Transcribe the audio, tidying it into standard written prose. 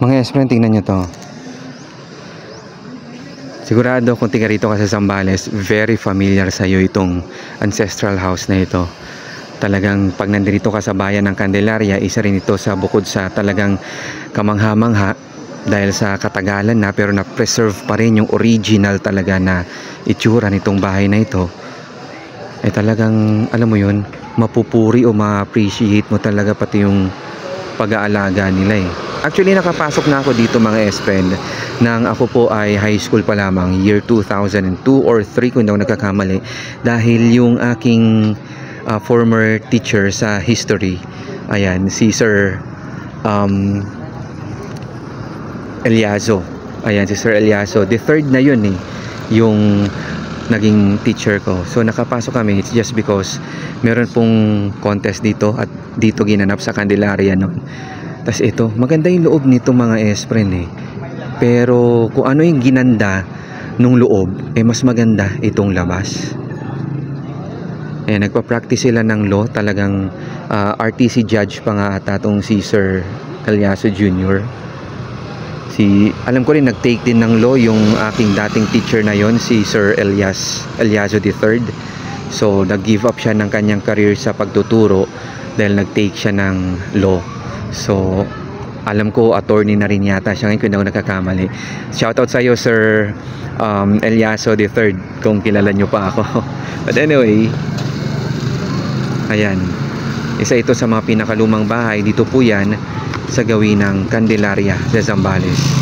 Mga S-friend, tingnan nyo to. Sigurado kung tiga rito ka sa Zambales, very familiar sa iyo itong ancestral house na ito. Talagang pag nandito ka sa bayan ng Candelaria, isa rin ito sa bukod sa talagang kamangha-mangha dahil sa katagalan na, pero na-preserve pa rin yung original talaga na itsura nitong bahay na ito. Eh talagang, alam mo yun, mapupuri o ma-appreciate mo talaga pati yung pag-aalaga nila eh. Actually, nakapasok na ako dito mga S-friend nang ako po ay high school pa lamang, year 2002 or 3 kung hindi ako nagkakamali, dahil yung aking former teacher sa history, ayan, si Sir Eliazo. Ayan, si Sir Eliazo. The third na yun eh, yung naging teacher ko. So nakapasok kami, it's just because meron pong contest dito at dito ginanap sa Candelaria noon. Tas ito, maganda yung loob nito mga S-friend eh. Pero kung ano yung ginanda nung loob, eh mas maganda itong labas. Eh nagpa-practice sila ng law, talagang RTC judge pa nga ata tong si Sir Eliazo Jr. Alam ko rin nag-take din ng law yung aking dating teacher na yon, si Sir Eliazo III. So nag-give up siya ng kanyang career sa pagtuturo dahil nag-take siya ng law. So alam ko attorney na rin yata siya ngayon kung ako nagkakamali. Shoutout sa iyo Sir Eliazo III kung kilala nyo pa ako. But anyway, ayan, isa ito sa mga pinakalumang bahay. Dito po yan sa gawin ng Candelaria sa Zambales.